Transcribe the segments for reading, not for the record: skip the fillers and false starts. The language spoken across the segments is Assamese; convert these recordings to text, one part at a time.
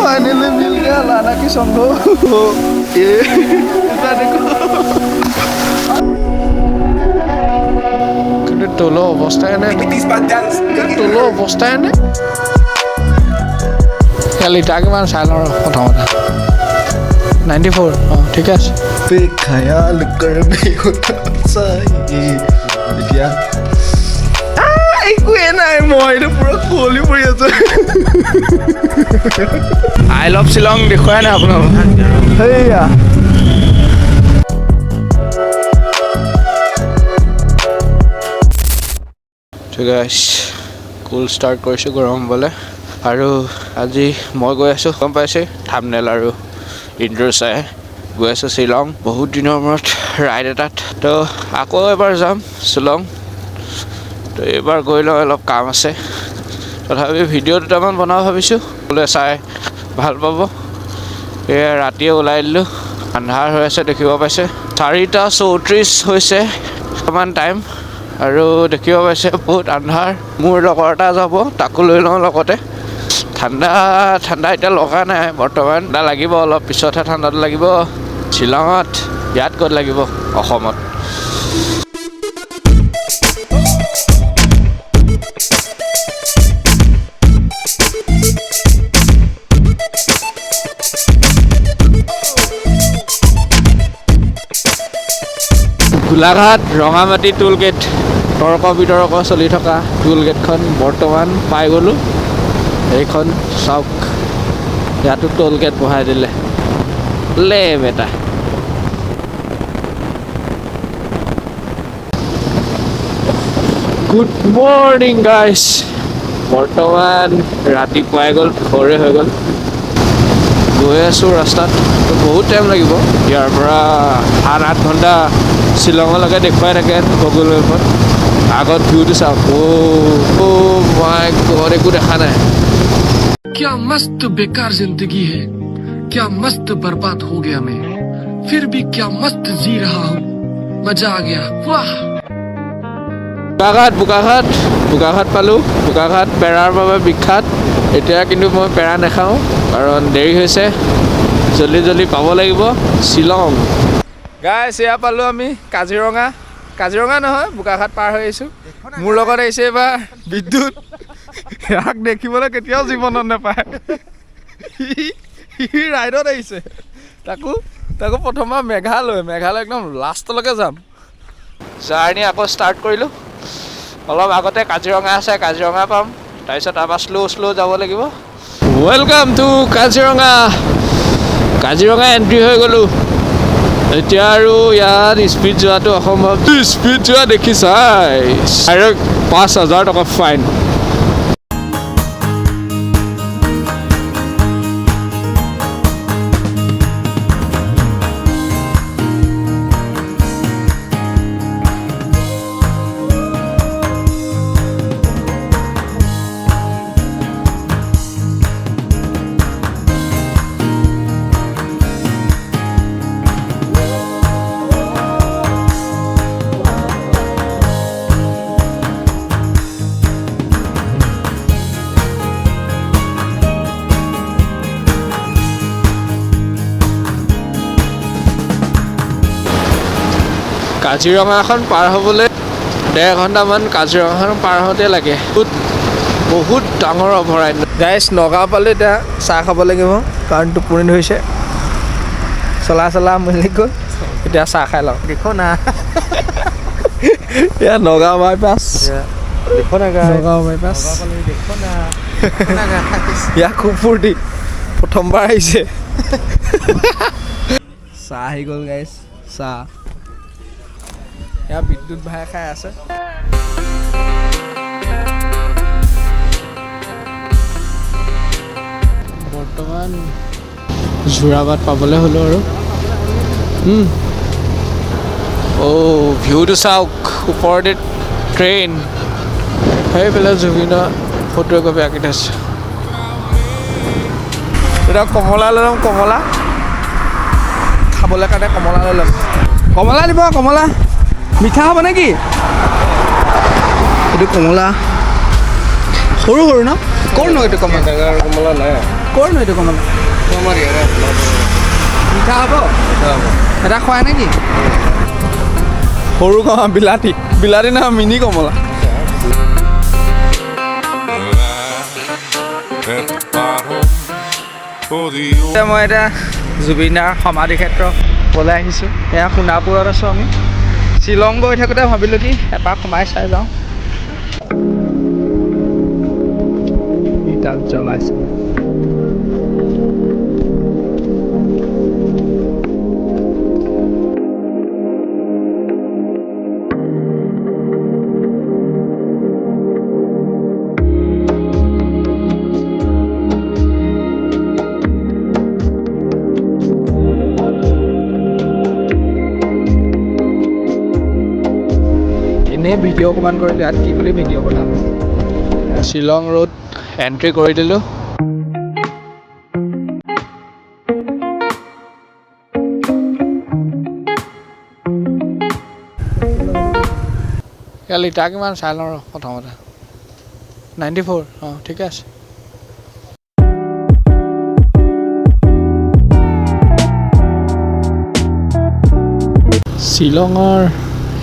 फाइनली मिल गया लाना की संभव ये देखो কিন্তু তোলো অৱস্থাই নাই তোলো অৱস্থাই নাই লিটাৰ কিমান চাই লওঁ প্ৰথমতে 94 ঠিক আছে বেখায়াল কৰবি এতিয়া একোৱে নাই মই এইটো পুৰা কুঁৱলী পৰি আছো আই লভ শ্বিলং দেখুৱাই নাই আপোনাক সেয়া ঠিক আছে কুল ষ্টাৰ্ট কৰিছোঁ গৰম হ'বলৈ আৰু আজি মই গৈ আছোঁ গম পাইছে থাম্বনেইল আৰু ইন্ট্ৰ চাই গৈ আছোঁ শ্বিলং বহুত দিনৰ মূৰত ৰাইড এটাত তো আকৌ এবাৰ যাম শ্বিলং তো এইবাৰ গৈ লওঁ অলপ কাম আছে তথাপি ভিডিঅ' দুটামান বনাব ভাবিছোঁ বোলে চাই ভাল পাব এয়া ৰাতিয়ে ওলাই দিলোঁ আন্ধাৰ হৈ আছে দেখিব পাইছে 4:34 হৈছে অকণমান টাইম আৰু দেখিব পাইছে বহুত আন্ধাৰ মোৰ লগৰ এটা যাব তাকো লৈ লওঁ লগতে ঠাণ্ডা এতিয়া লগা নাই বৰ্তমান ঠাণ্ডা লাগিব অলপ পিছতহে ঠাণ্ডাটো লাগিব শ্বিলঙত ইয়াত ক'ত লাগিব অসমত গোলাঘাট ৰঙামাটি টোল গেট তৰ্ক বিতৰ্ক চলি থকা টোল গেটখন বৰ্তমান পাই গ'লোঁ এইখন চাওক ইয়াতো টোল গেট বহাই দিলে লে বেটা গুড মৰ্ণিং গাইজ বৰ্তমান ৰাতিপুৱাই গ'ল ভোৰে হৈ গ'ল গৈ আছোঁ ৰাস্তাত বহুত টাইম লাগিব ইয়াৰ পৰা 7-8 ঘণ্টা শ্বিলঙলৈকে দেখুৱাই থাকে গুগল মেপত আগত ভিউটো চাওক মাই গড একো দেখা নাই क्या मस्त बेकार जिंदगी है क्या मस्त बर्बाद हो गया मैं फिर भी क्या मस्त जी रहा हूँ मजा आ गया वाह বোকাঘাট পালোঁ বোকাঘাট পেৰাৰ বাবে বিখ্যাত এতিয়া কিন্তু মই পেৰা নাখাওঁ কাৰণ দেৰি হৈছে জল্দি পাব লাগিব শ্বিলং গাইছ এয়া পালোঁ আমি কাজিৰঙা নহয় বোকাঘাট পাৰ হৈ আহিছোঁ মোৰ লগত আহিছে এইবাৰ বিদ্যুৎ ইয়াক দেখিবলৈ কেতিয়াও জীৱনত নাপায় সি ৰাইডত আহিছে তাকো প্ৰথমবাৰ মেঘালয় একদম লাষ্টলৈকে যাম জাৰ্ণি আকৌ ষ্টাৰ্ট কৰিলোঁ অলপ আগতে কাজিৰঙা আছে কাজিৰঙা পাম তাৰপিছত তাৰপৰা শ্ল' যাব লাগিব ৱেলকাম টু কাজিৰঙা এণ্ট্ৰি হৈ গ'লোঁ এতিয়া আৰু ইয়াত স্পীড যোৱাটো অসম্ভৱ স্পীড যোৱা দেখি চাই আৰু 5,000 টকা ফাইন কাজিৰঙাখন পাৰ হ'বলৈ 1.5 ঘণ্টামান কাজিৰঙাখন পাৰ হওঁতে লাগে বহুত ডাঙৰ অভয়াৰণ্য গাইছ নগাঁও পালোঁ এতিয়া চাহ খাব লাগিব কাৰণ টোপনি ধৰিছে চলা মিলি গ'ল এতিয়া চাহ খাই লওঁ দেখো না এয়া নগাঁও বাইপাছ ইয়াৰ খুব ফূৰ্তি প্ৰথমবাৰ আহিছে চাহ আহি গ'ল গাইছ চাহ ইয়াৰ বিদ্যুৎ ভাই খাই আছে বৰ্তমান যোৰাবাট পাবলৈ হ'লোঁ আৰু ভিউটো চাওক ওপৰতে ট্ৰেইন সেইফালে জুবিনৰ ফটো একপি আঁকি থৈছে এতিয়া কমলা লৈ ল'ম কমলা খাবলৈ কাৰণে কমলা লৈ ল'ম কমলা দিব কমলা মিঠা হ'ব নেকি এইটো কমলা সৰু ন ক'ৰ ন এইটো কমলা নাই ক'ৰনো এইটো কমলা মিঠা হ'ব এটা খুৱাই নেকি সৰু কমলা বিলাতী নহয় মিনি কমলা মই এতিয়া জুবিনাৰ সমাধি ক্ষেত্ৰ পলাই আহিছোঁ এয়া সোণাপুৰত আছোঁ আমি শ্বিলং গৈ থাকোঁতে ভাবিলোঁ কি এপাক সোমাই চাই যাওঁ তাত জ্বলাইছে এনেই ভিডিঅ' অকণমান কৰিলোঁ ইয়াত কি বুলি ভিডিঅ' বনাম শ্বিলং ৰোড এণ্ট্ৰি কৰি দিলোঁ লিটাৰ কিমান চাই লওঁ ৰ প্ৰথমতে 94 অঁ ঠিকে আছে শ্বিলঙৰ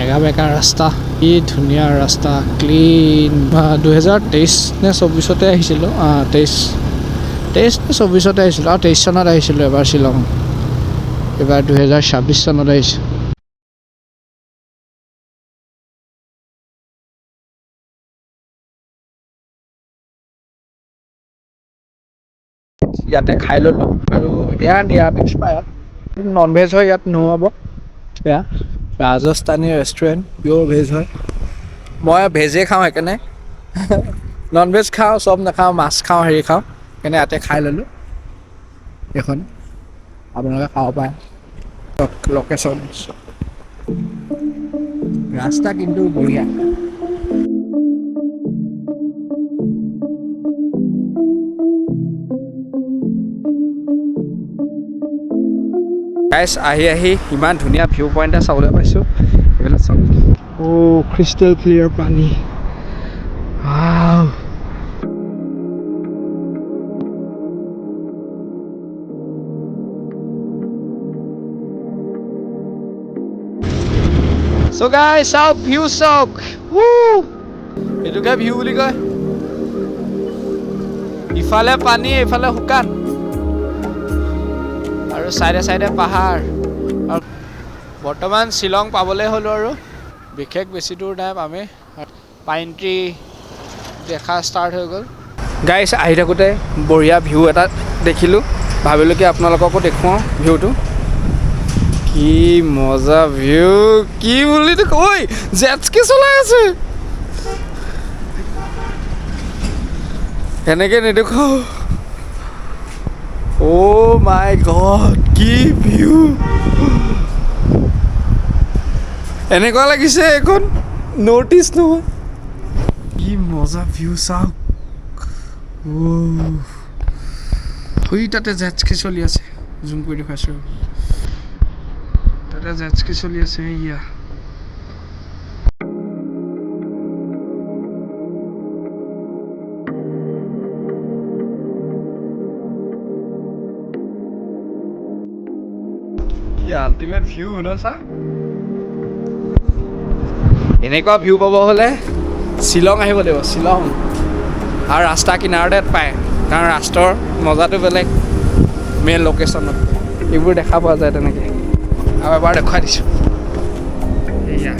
এগা বেকা ৰাস্তা কি ধুনীয়া ৰাস্তা ক্লিন 2023 নে 24তে আহিছিলোঁ 23 নে 24তে আহিছিলোঁ আৰু 23 চনত আহিছিলোঁ এবাৰ শ্বিলং এবাৰ 2026 চনত আহিছোঁ ইয়াতে খাই ল'লোঁ আৰু এয়া নিৰামিষ পায় নন ভেজ হয় ইয়াত নহ'ব এয়া ৰাজস্থানী ৰেষ্টুৰেণ্ট পিয়'ৰ ভেজ হয় মই ভেজেই খাওঁ সেইকাৰণে নন ভেজ খাওঁ চব নাখাওঁ মাছ খাওঁ হেৰি খাওঁ সেইকাৰণে ইয়াতে খাই ল'লোঁ এইখন আপোনালোকে খাব পাৰে লোকেশ্যন ৰাস্তা কিন্তু বঢ়িয়া গাইছ আহি ইমান ধুনীয়া ভিউ পইণ্ট এটা চাবলৈ পাইছোঁ এইবিলাক চাওক ক্ৰিষ্টেল ক্লিয়াৰ পানী So guys, চাওক ভিউ চাওক এইটোকে ভিউ বুলি কয় ইফালে পানী এইফালে শুকান আৰু চাইডে চাইডে পাহাৰ আৰু বৰ্তমান শ্বিলং পাবলৈ হ'লোঁ আৰু বিশেষ বেছি দূৰ নাই পামেই পাইন ট্ৰি দেখা ষ্টাৰ্ট হৈ গ'ল গাইছ আহি থাকোঁতে বঢ়িয়া ভিউ এটা দেখিলোঁ ভাবিলোঁ কি আপোনালোককো দেখুৱাওঁ ভিউটো কি মজা ভিউ কি বুলি ঐ জেট স্কি চলাই আছে এনেকৈ নেদেখাওঁ Oh my god, কি ভিউ এনেকুৱা লাগিছে এখন নটিছ নহয় কি মজা ভিউ চাওক তাতে জেট স্কি চলি আছে জুম কৰি দেখুৱাইছোঁ তাতে জেট স্কি চলি আছে ইয়া আল্টিমেট ভিউ ন চা এনেকুৱা ভিউ পাব হ'লে শ্বিলং আহিব লাগিব শ্বিলং আৰু ৰাস্তা কিনাৰতে পায় কাৰণ ৰাস্তাৰ মজাটো বেলেগ মেইন লোকেশ্যনত এইবোৰ দেখা পোৱা যায় তেনেকৈ আৰু এবাৰ দেখুৱাই দিছোঁ এয়া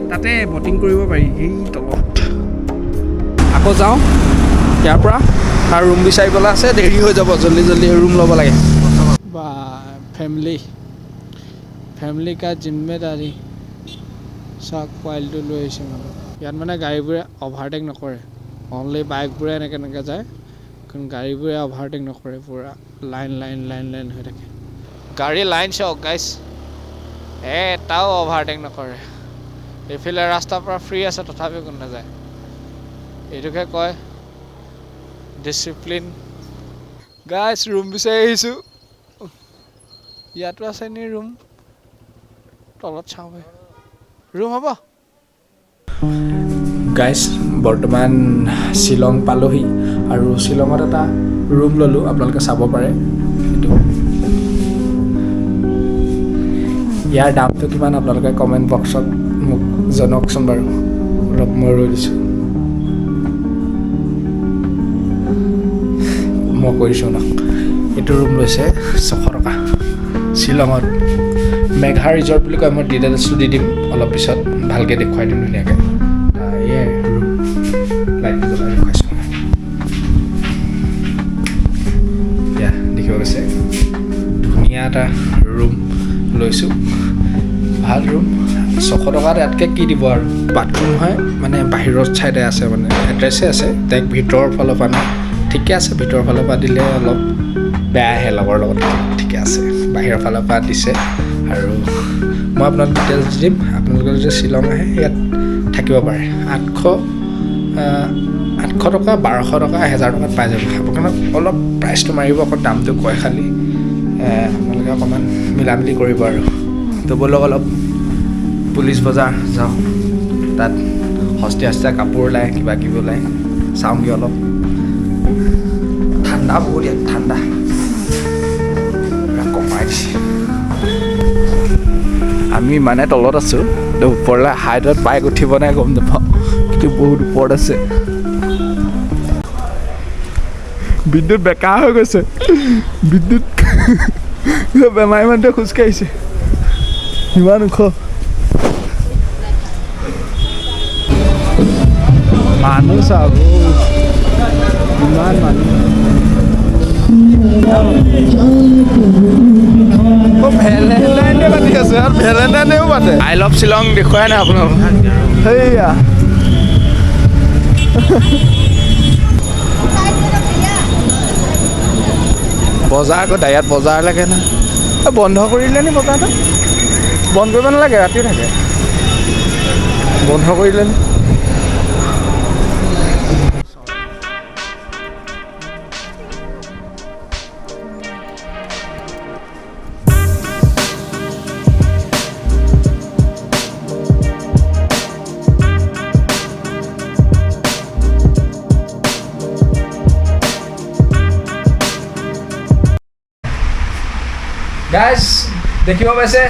তাতে বটিং কৰিব পাৰি এই তলত আকৌ যাওঁ ইয়াৰ পৰা আৰু ৰুম বিচাৰিবলৈ আছে দেৰি হৈ যাব জল্দি ৰুম ল'ব লাগে বা ফেমিলি কা জিম্মেদাৰী চাওক পোৱালিটো লৈ আহিছে মানে ইয়াত মানে গাড়ীবোৰে অভাৰটেক নকৰে অনলি বাইকবোৰে এনেকৈ যায় কাৰণ গাড়ীবোৰে অভাৰটেক নকৰে পূৰা লাইন হৈ থাকে গাড়ী লাইন চাওক গাইছ এটাও অভাৰটেক নকৰে এইফালে ৰাস্তাৰ পৰা ফ্ৰী আছে তথাপিও কোনো নাযায় এইটোকে কয় ডিচিপ্লিন গাইছ ৰুম বিচাৰি আহিছোঁ ইয়াতো আছে নি ৰুম তলত চাওঁ ৰুম হ'ব গাইছ বৰ্তমান শ্বিলং পালোহি আৰু শ্বিলঙত এটা ৰুম ল'লোঁ, আপোনালোকে চাব পাৰে এইটো। ইয়াৰ দামটো কিমান আপোনালোকে কমেণ্ট বক্সত মোক জনাওকচোন বাৰু, অলপ মই ৰৈ দিছোঁ। মই কৰিছোঁ ন, এইটো ৰুম লৈছে 600 টকা শ্বিলঙত। মেঘা ৰিজৰ্ট বুলি কয়, মই ডিটেইলছটো দি দিম অলপ পিছত, ভালকৈ দেখুৱাই দিম ধুনীয়াকৈ। এয়াই ৰুম, লাইট জ্বলাই দেখুৱাইছোঁ। এয়া দেখিব গৈছে, ধুনীয়া এটা ৰুম লৈছোঁ, ভাল ৰুম। 600 টকাত ইয়াতকৈ কি দিব আৰু। বাথৰুম হয় মানে বাহিৰৰ ছাইডে আছে, মানে এড্ৰেছে আছে, তাইক ভিতৰৰ ফালৰ পৰা নাই, ঠিকে আছে। ভিতৰৰ ফালৰ পৰা দিলে অলপ বেয়া আহে, লগৰ লগত ঠিকে আছে। বাহিৰৰ ফালৰ পৰা দিছে। আৰু মই আপোনাক ডিটেইলছ দিম, আপোনালোকে যদি শ্বিলং আহে ইয়াত থাকিব পাৰে। 800 টকা, 1200 টকা, 1000 টকাত পাই যাব। আপোনাক অলপ প্ৰাইচটো মাৰিব, অকণ দামটো কয় খালি, আপোনালোকে অকণমান মিলা মিলি কৰিব আৰু। তো ব'লক অলপ পুলিচ বজাৰ যাওঁ, তাত সস্তীয়া সস্তীয়া কাপোৰ ওলায়, কিবা কিবি ওলায়, চাওঁগৈ অলপ। ঠাণ্ডা বহুত ইয়াত, ঠাণ্ডা কমাই দিছে। আমি মানে তলত আছোঁ, ওপৰলৈ হাইটত বাইক উঠিব নাই গম নাপাওঁ, কিন্তু বহুত ওপৰত আছে। বিদ্যুৎ বেকা হৈ গৈছে, বিদ্যুৎ বেমাৰী মানুহটোৱে খোজকাঢ়িছে, ইমান ওখ। মানুহ চাব, ইমান মানুহ। ভেলেণ্টাইন ডে পাতি আছে, আৰু ভেলেণ্টাইন ডেও পাতে। আই লাভ শ্বিলং দেখুৱাই নাই আপোনালোকক, সেইয়া বজাৰ আকৌ ইয়াত বজাৰ লাগে না। বন্ধ কৰিলে নি বজাৰটো? বন্ধ কৰিব নালাগে, ৰাতিও থাকে। বন্ধ কৰিলে নি? গাইজ দেখিব পাইছে,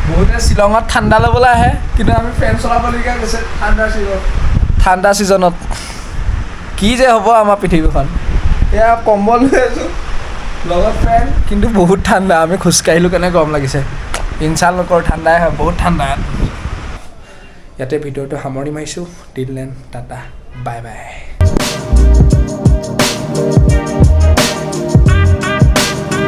বহুতে শ্বিলঙত ঠাণ্ডা ল'বলৈ আহে, কিন্তু আমি ফেন চলাবলগীয়া গৈছে ঠাণ্ডা ছিজনত। কি যে হ'ব আমাৰ পৃথিৱীখন। এয়া কম্বল লৈ আছোঁ, লগত ফেন, কিন্তু বহুত ঠাণ্ডা। আমি খোজকাঢ়িলোঁ কেনে গৰম লাগিছে। ইনচাল নকৰোঁ, ঠাণ্ডাই হয়, বহুত ঠাণ্ডা ইয়াত। ইয়াতে ভিডিঅ'টো সামৰণি মাৰিছোঁ। Till then, Tata, bye bye.